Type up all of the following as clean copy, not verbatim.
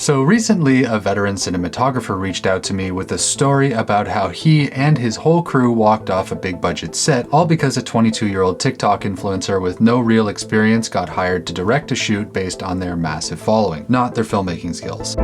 So recently, a veteran cinematographer reached out to me with a story about how he and his whole crew walked off a big budget set, all because a 22-year-old TikTok influencer with no real experience got hired to direct a shoot based on their massive following, not their filmmaking skills.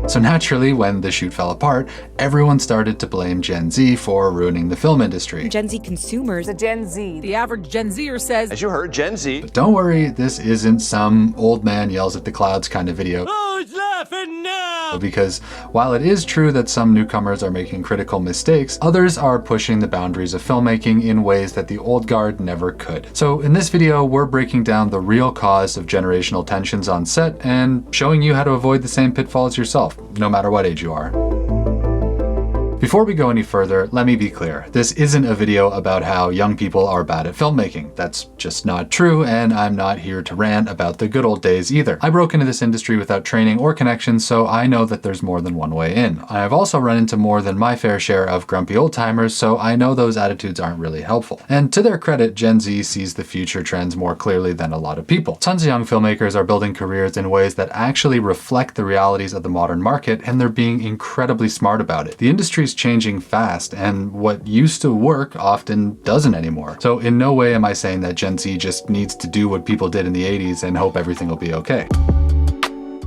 So naturally, when the shoot fell apart, everyone started to blame Gen Z for ruining the film industry. Gen Z consumers. The Gen Z. The average Gen Zer says, as you heard, Gen Z. But don't worry, this isn't some old man yells at the clouds kind of video. "Oh, he's laughing now!" Because while it is true that some newcomers are making critical mistakes, others are pushing the boundaries of filmmaking in ways that the old guard never could. So in this video, we're breaking down the real cause of generational tensions on set and showing you how to avoid the same pitfalls yourself, no matter what age you are. Before we go any further, let me be clear. This isn't a video about how young people are bad at filmmaking. That's just not true, and I'm not here to rant about the good old days either. I broke into this industry without training or connections, so I know that there's more than one way in. I've also run into more than my fair share of grumpy old-timers, so I know those attitudes aren't really helpful. And to their credit, Gen Z sees the future trends more clearly than a lot of people. Tons of young filmmakers are building careers in ways that actually reflect the realities of the modern market, and they're being incredibly smart about it. The industry's changing fast, and what used to work often doesn't anymore. So in no way am I saying that Gen Z just needs to do what people did in the 80s and hope everything will be okay.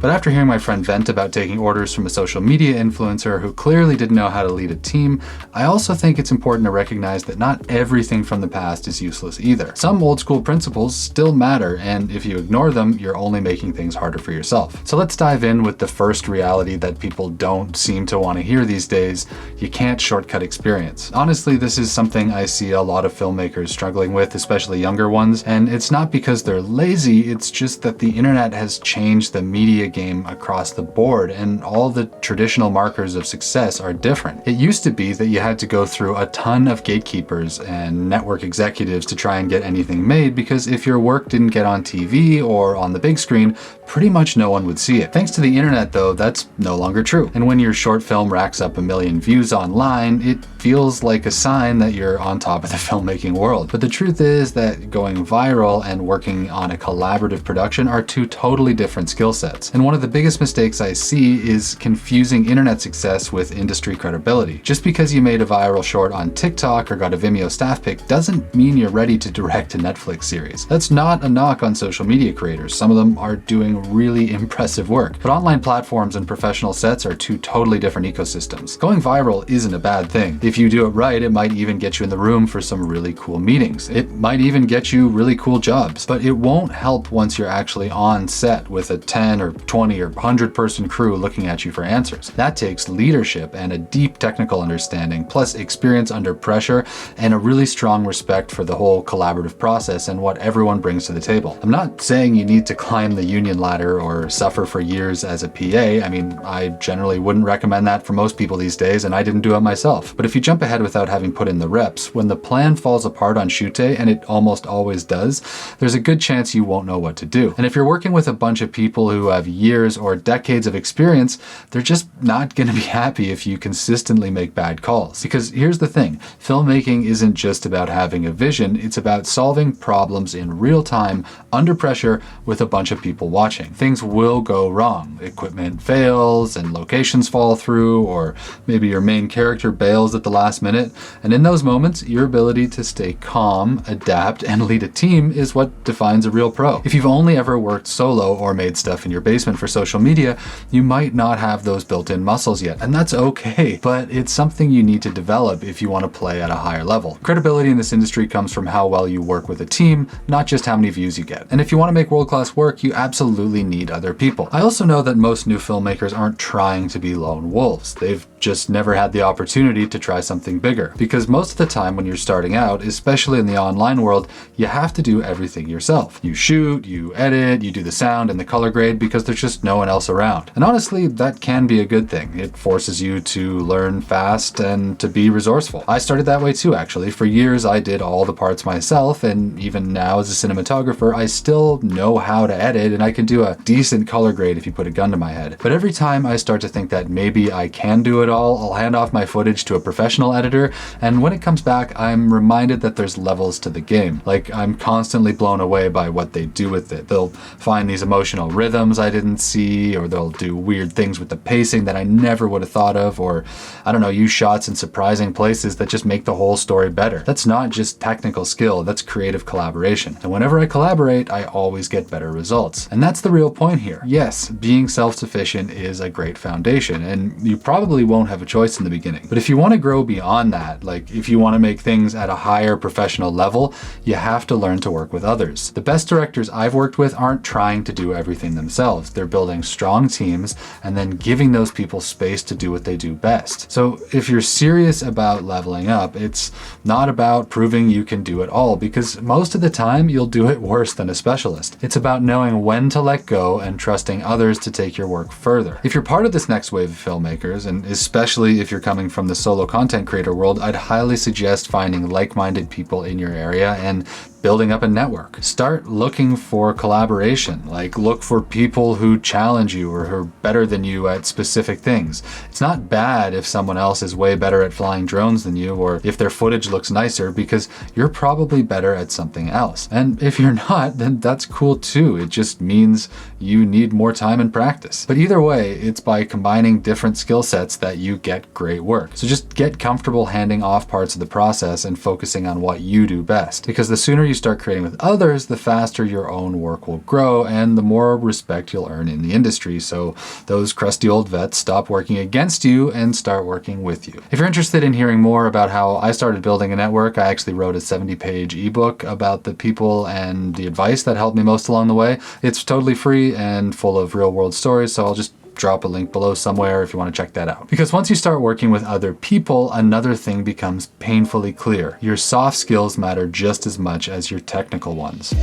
But after hearing my friend vent about taking orders from a social media influencer who clearly didn't know how to lead a team, I also think it's important to recognize that not everything from the past is useless either. Some old school principles still matter, and if you ignore them, you're only making things harder for yourself. So let's dive in with the first reality that people don't seem to want to hear these days: you can't shortcut experience. Honestly, this is something I see a lot of filmmakers struggling with, especially younger ones, and it's not because they're lazy, it's just that the internet has changed the media game across the board, and all the traditional markers of success are different. It used to be that you had to go through a ton of gatekeepers and network executives to try and get anything made, because if your work didn't get on TV or on the big screen, pretty much no one would see it. Thanks to the internet though, that's no longer true. And when your short film racks up 1 million views online, it feels like a sign that you're on top of the filmmaking world. But the truth is that going viral and working on a collaborative production are two totally different skill sets. And one of the biggest mistakes I see is confusing internet success with industry credibility. Just because you made a viral short on TikTok or got a Vimeo staff pick doesn't mean you're ready to direct a Netflix series. That's not a knock on social media creators. Some of them are doing really impressive work. But online platforms and professional sets are two totally different ecosystems. Going viral isn't a bad thing. If you do it right, it might even get you in the room for some really cool meetings. It might even get you really cool jobs. But it won't help once you're actually on set with a 10 or 20 or 100 person crew looking at you for answers. That takes leadership and a deep technical understanding, plus experience under pressure and a really strong respect for the whole collaborative process and what everyone brings to the table. I'm not saying you need to climb the union ladder or suffer for years as a PA. I mean, I generally wouldn't recommend that for most people these days, and I didn't do it myself. But if you jump ahead without having put in the reps, when the plan falls apart on shoot day, and it almost always does, there's a good chance you won't know what to do. And if you're working with a bunch of people who have years or decades of experience, they're just not going to be happy if you consistently make bad calls. Because here's the thing, filmmaking isn't just about having a vision, it's about solving problems in real time, under pressure, with a bunch of people watching. Things will go wrong. Equipment fails and locations fall through, or maybe your main character bails at the last minute. And in those moments, your ability to stay calm, adapt, and lead a team is what defines a real pro. If you've only ever worked solo or made stuff in your basement for social media, you might not have those built-in muscles yet, and that's okay, but it's something you need to develop if you want to play at a higher level. Credibility in this industry comes from how well you work with a team, not just how many views you get. And if you want to make world-class work, you absolutely need other people. I also know that most new filmmakers aren't trying to be lone wolves. They've just never had the opportunity to try something bigger. Because most of the time when you're starting out, especially in the online world, you have to do everything yourself. You shoot, you edit, you do the sound and the color grade because there's just no one else around. And honestly, that can be a good thing. It forces you to learn fast and to be resourceful. I started that way too, actually. For years, I did all the parts myself, and even now as a cinematographer, I still know how to edit, and I can do a decent color grade if you put a gun to my head. But every time I start to think that maybe I can do it all, I'll hand off my footage to a professional editor, and when it comes back, I'm reminded that there's levels to the game. Like, I'm constantly blown away by what they do with it. They'll find these emotional rhythms I didn't didn't see, or they'll do weird things with the pacing that I never would have thought of, or I don't know, use shots in surprising places that just make the whole story better. That's not just technical skill, that's creative collaboration. And whenever I collaborate, I always get better results. And that's the real point here. Yes, being self-sufficient is a great foundation, and you probably won't have a choice in the beginning. But if you want to grow beyond that, like if you want to make things at a higher professional level, you have to learn to work with others. The best directors I've worked with aren't trying to do everything themselves. They're building strong teams and then giving those people space to do what they do best. So if you're serious about leveling up, it's not about proving you can do it all, because most of the time you'll do it worse than a specialist. It's about knowing when to let go and trusting others to take your work further. If you're part of this next wave of filmmakers, and especially if you're coming from the solo content creator world, I'd highly suggest finding like-minded people in your area and building up a network. Start looking for collaboration. Like, look for people who challenge you or who are better than you at specific things. It's not bad if someone else is way better at flying drones than you, or if their footage looks nicer, because you're probably better at something else. And if you're not, then that's cool too. It just means you need more time and practice. But either way, it's by combining different skill sets that you get great work. So just get comfortable handing off parts of the process and focusing on what you do best, because the sooner you start creating with others, the faster your own work will grow and the more respect you'll earn in the industry. So those crusty old vets stop working against you and start working with you. If you're interested in hearing more about how I started building a network, I actually wrote a 70-page ebook about the people and the advice that helped me most along the way. It's totally free and full of real-world stories, so I'll just drop a link below somewhere if you want to check that out. Because once you start working with other people, another thing becomes painfully clear. Your soft skills matter just as much as your technical ones.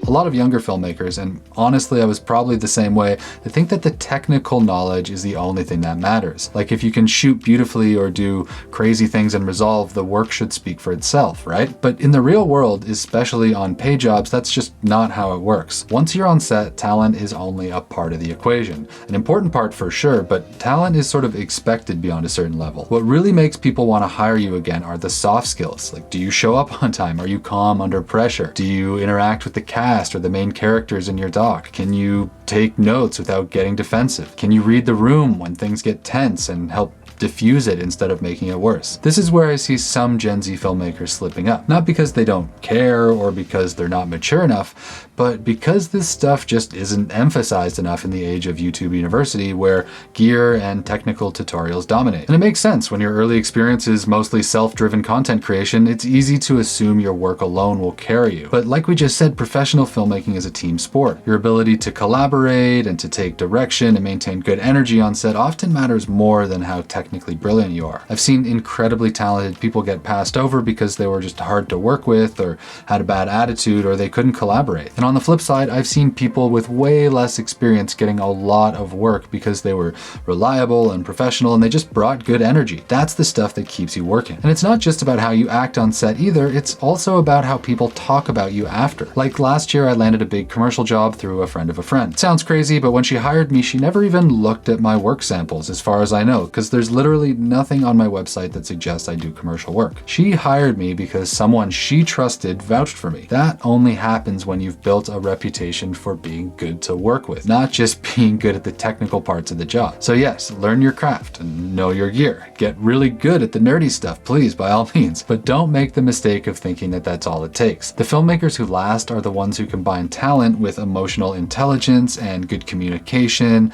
A lot of younger filmmakers, and honestly I was probably the same way, they think that the technical knowledge is the only thing that matters. Like if you can shoot beautifully or do crazy things in Resolve, the work should speak for itself, right? But in the real world, especially on pay jobs, that's just not how it works. Once you're on set, talent is only a part of the equation. An important part for sure, but talent is sort of expected beyond a certain level. What really makes people want to hire you again are the soft skills. Like, do you show up on time? Are you calm under pressure? Do you interact with the cast or the main characters in your doc? Can you take notes without getting defensive? Can you read the room when things get tense and help diffuse it instead of making it worse? This is where I see some Gen Z filmmakers slipping up. Not because they don't care or because they're not mature enough, but because this stuff just isn't emphasized enough in the age of YouTube University, where gear and technical tutorials dominate. And it makes sense. When your early experience is mostly self-driven content creation, it's easy to assume your work alone will carry you. But like we just said, professional filmmaking is a team sport. Your ability to collaborate and to take direction and maintain good energy on set often matters more than how technically brilliant you are. I've seen incredibly talented people get passed over because they were just hard to work with or had a bad attitude or they couldn't collaborate. And on the flip side, I've seen people with way less experience getting a lot of work because they were reliable and professional and they just brought good energy. That's the stuff that keeps you working. And it's not just about how you act on set either, it's also about how people talk about you after. Like last year, I landed a big commercial job through a friend of a friend. Sounds crazy, but when she hired me, she never even looked at my work samples as far as I know, because there's literally nothing on my website that suggests I do commercial work. She hired me because someone she trusted vouched for me. That only happens when you've built a reputation for being good to work with, not just being good at the technical parts of the job. So yes, learn your craft and know your gear. Get really good at the nerdy stuff, please, by all means, but don't make the mistake of thinking that that's all it takes. The filmmakers who last are the ones who combine talent with emotional intelligence and good communication,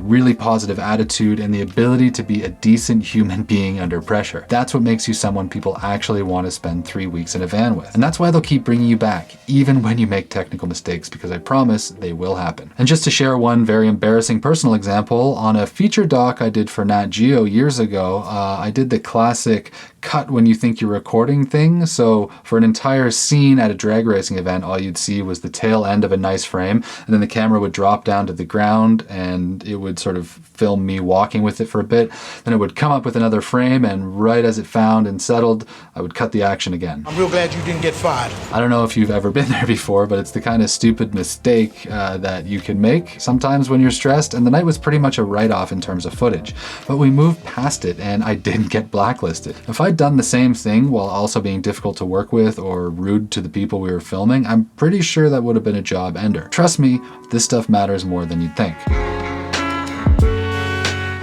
really positive attitude, and the ability to be a decent human being under pressure. That's what makes you someone people actually want to spend 3 weeks in a van with. And that's why they'll keep bringing you back, even when you make technical mistakes, because I promise they will happen. And just to share one very embarrassing personal example, on a feature doc I did for Nat Geo years ago, I did the classic cut when you think you're recording thing. So for an entire scene at a drag racing event, all you'd see was the tail end of a nice frame, and then the camera would drop down to the ground and it would sort of film me walking with it for a bit. then it would come up with another frame, and right as it found and settled, I would cut the action again. I'm real glad you didn't get fired. I don't know if you've ever been there before, but it's the kind of stupid mistake that you can make sometimes when you're stressed, and the night was pretty much a write-off in terms of footage. But we moved past it, and I didn't get blacklisted. If I'd done the same thing while also being difficult to work with or rude to the people we were filming, I'm pretty sure that would have been a job ender. Trust me, this stuff matters more than you'd think.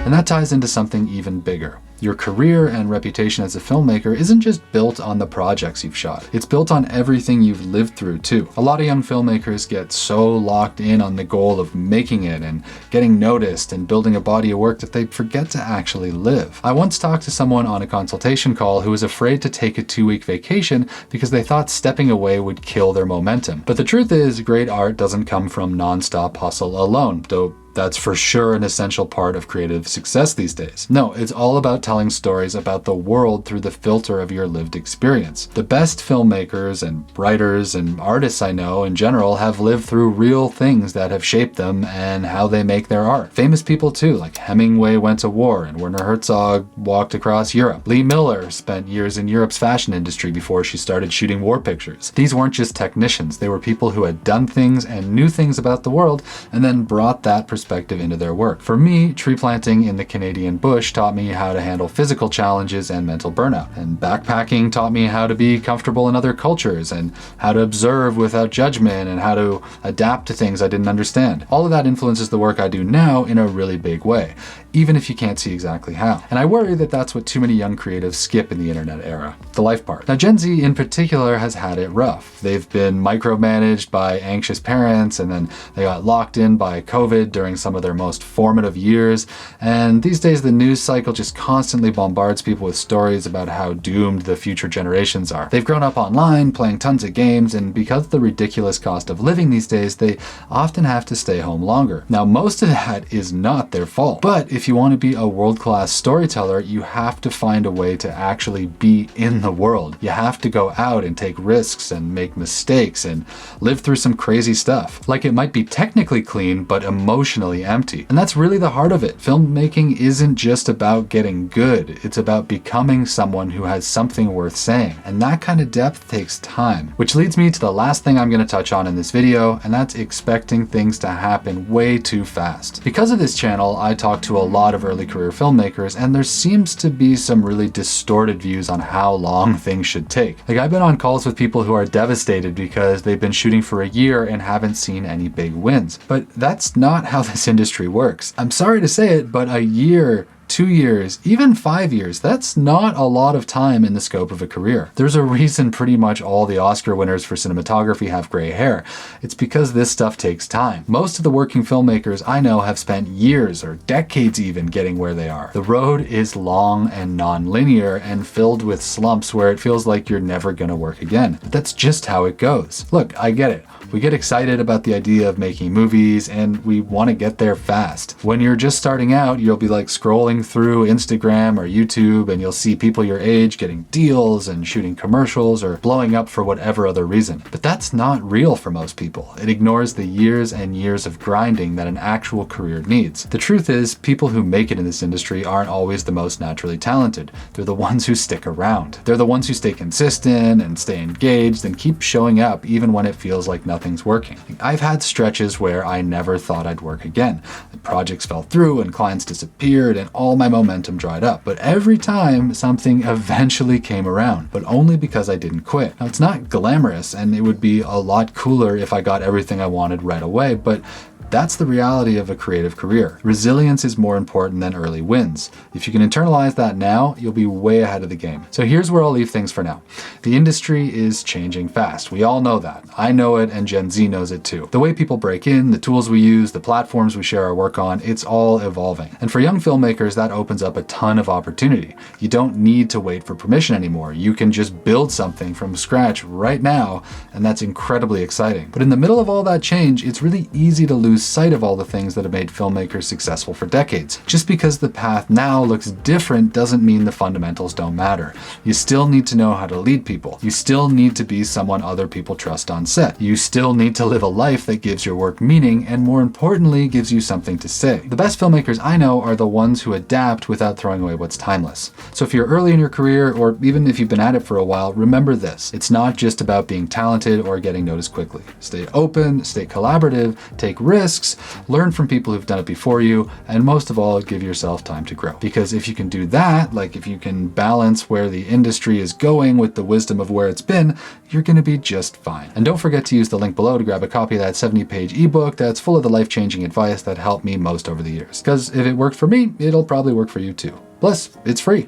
And that ties into something even bigger. Your career and reputation as a filmmaker isn't just built on the projects you've shot. It's built on everything you've lived through too. A lot of young filmmakers get so locked in on the goal of making it and getting noticed and building a body of work that they forget to actually live. I once talked to someone on a consultation call who was afraid to take a 2-week vacation because they thought stepping away would kill their momentum. But the truth is, great art doesn't come from non-stop hustle alone, though that's for sure an essential part of creative success these days. No, it's all about telling stories about the world through the filter of your lived experience. The best filmmakers and writers and artists I know in general have lived through real things that have shaped them and how they make their art. Famous people too, like Hemingway went to war and Werner Herzog walked across Europe. Lee Miller spent years in Europe's fashion industry before she started shooting war pictures. These weren't just technicians, they were people who had done things and knew things about the world and then brought that perspective into their work. For me, tree planting in the Canadian bush taught me how to handle physical challenges and mental burnout. And backpacking taught me how to be comfortable in other cultures and how to observe without judgment and how to adapt to things I didn't understand. All of that influences the work I do now in a really big way, even if you can't see exactly how. And I worry that that's what too many young creatives skip in the internet era, the life part. Now, Gen Z in particular has had it rough. They've been micromanaged by anxious parents, and then they got locked in by COVID during some of their most formative years. And these days, the news cycle just constantly bombards people with stories about how doomed the future generations are. They've grown up online, playing tons of games, and because of the ridiculous cost of living these days, they often have to stay home longer. Now, most of that is not their fault, but if you want to be a world-class storyteller, you have to find a way to actually be in the world. You have to go out and take risks and make mistakes and live through some crazy stuff. Like, it might be technically clean, but emotionally empty. And that's really the heart of it. Filmmaking isn't just about getting good. It's about becoming someone who has something worth saying. And that kind of depth takes time. Which leads me to the last thing I'm going to touch on in this video, and that's expecting things to happen way too fast. Because of this channel, I talk to a lot of early career filmmakers, and there seems to be some really distorted views on how long things should take. Like, I've been on calls with people who are devastated because they've been shooting for a year and haven't seen any big wins. But that's not how this industry works. I'm sorry to say it, but a year, 2 years, even 5 years, that's not a lot of time in the scope of a career. There's a reason pretty much all the Oscar winners for cinematography have gray hair. It's because this stuff takes time. Most of the working filmmakers I know have spent years or decades even getting where they are. The road is long and non-linear and filled with slumps where it feels like you're never gonna work again. But that's just how it goes. Look, I get it. We get excited about the idea of making movies and we want to get there fast. When you're just starting out, you'll be like scrolling through Instagram or YouTube and you'll see people your age getting deals and shooting commercials or blowing up for whatever other reason. But that's not real for most people. It ignores the years and years of grinding that an actual career needs. The truth is, people who make it in this industry aren't always the most naturally talented. They're the ones who stick around. They're the ones who stay consistent and stay engaged and keep showing up even when it feels like nothing's working. I've had stretches where I never thought I'd work again. The projects fell through and clients disappeared and all my momentum dried up. But every time, something eventually came around, but only because I didn't quit. Now, it's not glamorous and it would be a lot cooler if I got everything I wanted right away, but that's the reality of a creative career. Resilience is more important than early wins. If you can internalize that now, you'll be way ahead of the game. So here's where I'll leave things for now. The industry is changing fast. We all know that. I know it and Gen Z knows it too. The way people break in, the tools we use, the platforms we share our work on, it's all evolving. And for young filmmakers, that opens up a ton of opportunity. You don't need to wait for permission anymore. You can just build something from scratch right now, and that's incredibly exciting. But in the middle of all that change, it's really easy to lose lose sight of all the things that have made filmmakers successful for decades. Just because the path now looks different doesn't mean the fundamentals don't matter. You still need to know how to lead people. You still need to be someone other people trust on set. You still need to live a life that gives your work meaning and, more importantly, gives you something to say. The best filmmakers I know are the ones who adapt without throwing away what's timeless. So if you're early in your career, or even if you've been at it for a while, remember this. It's not just about being talented or getting noticed quickly. Stay open, stay collaborative, take risks, learn from people who've done it before you, and most of all, give yourself time to grow. Because if you can do that, like if you can balance where the industry is going with the wisdom of where it's been, you're gonna be just fine. And don't forget to use the link below to grab a copy of that 70-page ebook that's full of the life-changing advice that helped me most over the years. Because if it worked for me, it'll probably work for you too. Plus, it's free.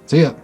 See ya.